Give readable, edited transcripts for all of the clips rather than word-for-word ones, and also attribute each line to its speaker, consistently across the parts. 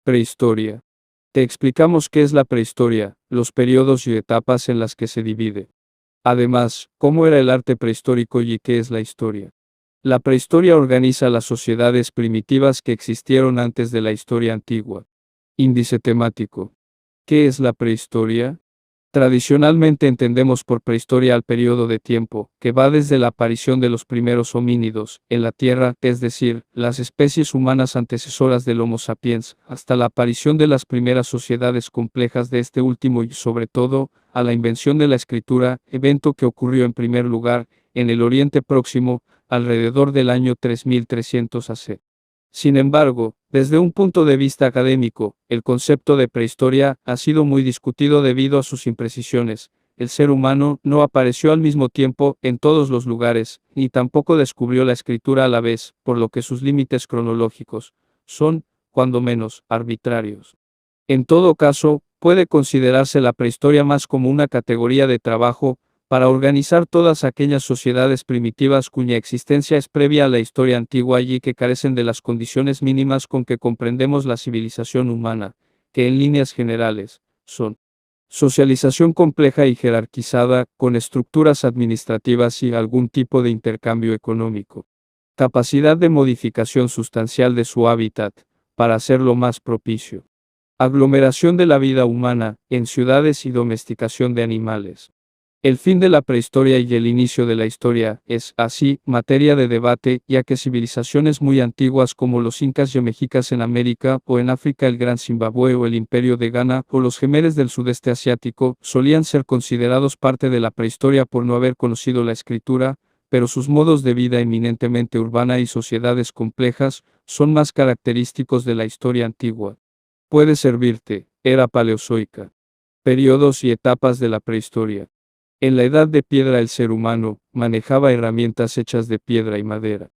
Speaker 1: Prehistoria. Te explicamos qué es la prehistoria, los periodos y etapas en las que se divide. Además, cómo era el arte prehistórico y qué es la historia. La prehistoria organiza las sociedades primitivas que existieron antes de la historia antigua. Índice temático. ¿Qué es la prehistoria? Tradicionalmente entendemos por prehistoria al periodo de tiempo, que va desde la aparición de los primeros homínidos en la Tierra, es decir, las especies humanas antecesoras del Homo sapiens, hasta la aparición de las primeras sociedades complejas de este último y, sobre todo, a la invención de la escritura, evento que ocurrió en primer lugar, en el Oriente Próximo, alrededor del año 3300 AC. Sin embargo, desde un punto de vista académico, el concepto de prehistoria ha sido muy discutido debido a sus imprecisiones. El ser humano no apareció al mismo tiempo en todos los lugares, ni tampoco descubrió la escritura a la vez, por lo que sus límites cronológicos son, cuando menos, arbitrarios. En todo caso, puede considerarse la prehistoria más como una categoría de trabajo, para organizar todas aquellas sociedades primitivas cuya existencia es previa a la historia antigua y que carecen de las condiciones mínimas con que comprendemos la civilización humana, que en líneas generales, son socialización compleja y jerarquizada, con estructuras administrativas y algún tipo de intercambio económico. Capacidad de modificación sustancial de su hábitat, para hacerlo más propicio. Aglomeración de la vida humana, en ciudades y domesticación de animales. El fin de la prehistoria y el inicio de la historia es, así, materia de debate, ya que civilizaciones muy antiguas como los incas y mexicas en América, o en África el Gran Zimbabue o el Imperio de Ghana, o los gemeres del sudeste asiático, solían ser considerados parte de la prehistoria por no haber conocido la escritura, pero sus modos de vida eminentemente urbana y sociedades complejas, son más característicos de la historia antigua. Puede servirte, era paleozoica. Periodos y etapas de la prehistoria. En la Edad de Piedra el ser humano manejaba herramientas hechas de piedra y madera.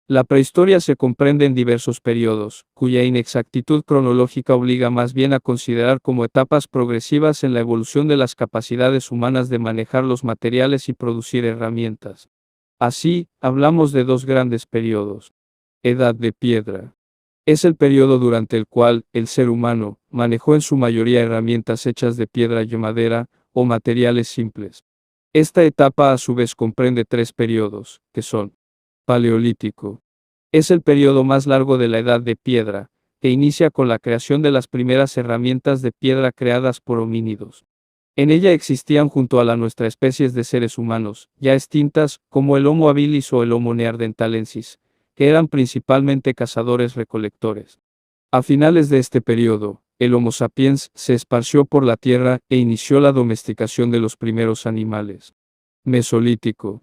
Speaker 1: La prehistoria se comprende en diversos periodos, cuya inexactitud cronológica obliga más bien a considerar como etapas progresivas en la evolución de las capacidades humanas de manejar los materiales y producir herramientas. Así, hablamos de dos grandes periodos. Edad de Piedra. Es el periodo durante el cual el ser humano manejó en su mayoría herramientas hechas de piedra y madera, o materiales simples. Esta etapa a su vez comprende tres periodos, que son: Paleolítico. Es el periodo más largo de la Edad de Piedra, que inicia con la creación de las primeras herramientas de piedra creadas por homínidos. En ella existían junto a la nuestra especies de seres humanos, ya extintas, como el Homo habilis o el Homo neanderthalensis, que eran principalmente cazadores-recolectores. A finales de este periodo, el Homo sapiens se esparció por la tierra e inició la domesticación de los primeros animales. Mesolítico.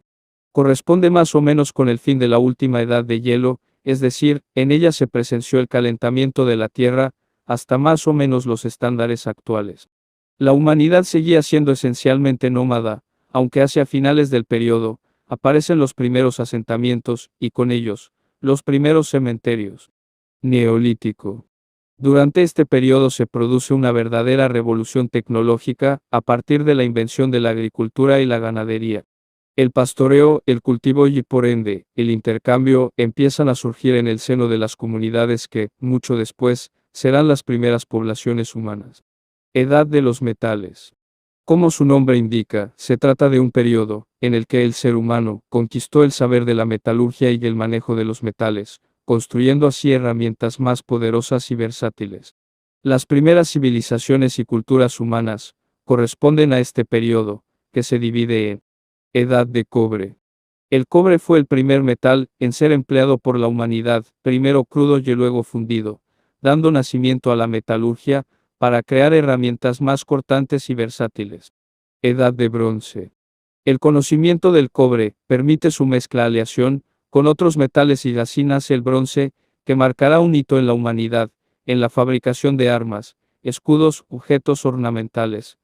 Speaker 1: Corresponde más o menos con el fin de la última edad de hielo, es decir, en ella se presenció el calentamiento de la tierra, hasta más o menos los estándares actuales. La humanidad seguía siendo esencialmente nómada, aunque hacia finales del periodo, aparecen los primeros asentamientos, y con ellos, los primeros cementerios. Neolítico. Durante este periodo se produce una verdadera revolución tecnológica, a partir de la invención de la agricultura y la ganadería. El pastoreo, el cultivo y por ende, el intercambio, empiezan a surgir en el seno de las comunidades que, mucho después, serán las primeras poblaciones humanas. Edad de los metales. Como su nombre indica, se trata de un periodo, en el que el ser humano conquistó el saber de la metalurgia y el manejo de los metales, construyendo así herramientas más poderosas y versátiles. Las primeras civilizaciones y culturas humanas corresponden a este periodo, que se divide en Edad de Cobre. El cobre fue el primer metal en ser empleado por la humanidad, primero crudo y luego fundido, dando nacimiento a la metalurgia, para crear herramientas más cortantes y versátiles. Edad de Bronce. El conocimiento del cobre permite su mezcla-aleación con otros metales y así nace el bronce, que marcará un hito en la humanidad, en la fabricación de armas, escudos, objetos ornamentales.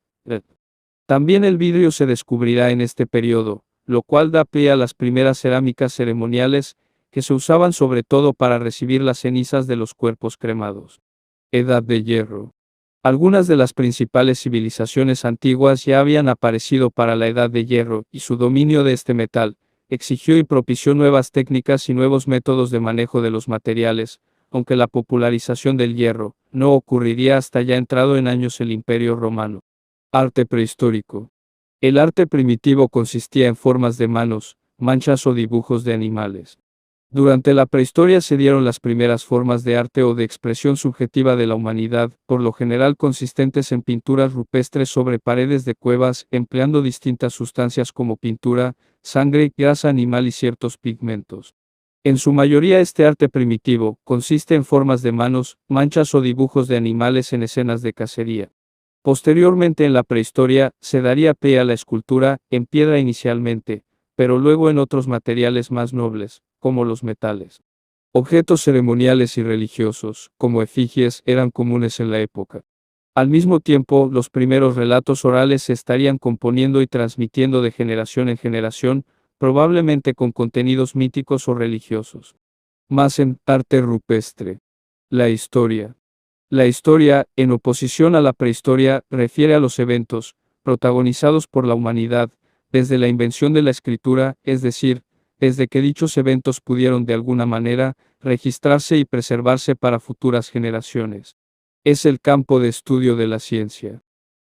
Speaker 1: También el vidrio se descubrirá en este periodo, lo cual da pie a las primeras cerámicas ceremoniales, que se usaban sobre todo para recibir las cenizas de los cuerpos cremados. Edad de Hierro. Algunas de las principales civilizaciones antiguas ya habían aparecido para la Edad de Hierro, y su dominio de este metal exigió y propició nuevas técnicas y nuevos métodos de manejo de los materiales, aunque la popularización del hierro no ocurriría hasta ya entrado en años el Imperio Romano. Arte prehistórico. El arte primitivo consistía en formas de manos, manchas o dibujos de animales. Durante la prehistoria se dieron las primeras formas de arte o de expresión subjetiva de la humanidad, por lo general consistentes en pinturas rupestres sobre paredes de cuevas, empleando distintas sustancias como pintura, sangre, grasa animal y ciertos pigmentos. En su mayoría este arte primitivo consiste en formas de manos, manchas o dibujos de animales en escenas de cacería. Posteriormente en la prehistoria, se daría pie a la escultura, en piedra inicialmente, pero luego en otros materiales más nobles, como los metales. Objetos ceremoniales y religiosos, como efigies, eran comunes en la época. Al mismo tiempo, los primeros relatos orales se estarían componiendo y transmitiendo de generación en generación, probablemente con contenidos míticos o religiosos. Más en arte rupestre. La historia. La historia, en oposición a la prehistoria, refiere a los eventos, protagonizados por la humanidad, desde la invención de la escritura, es decir, desde que dichos eventos pudieron de alguna manera registrarse y preservarse para futuras generaciones. Es el campo de estudio de la ciencia.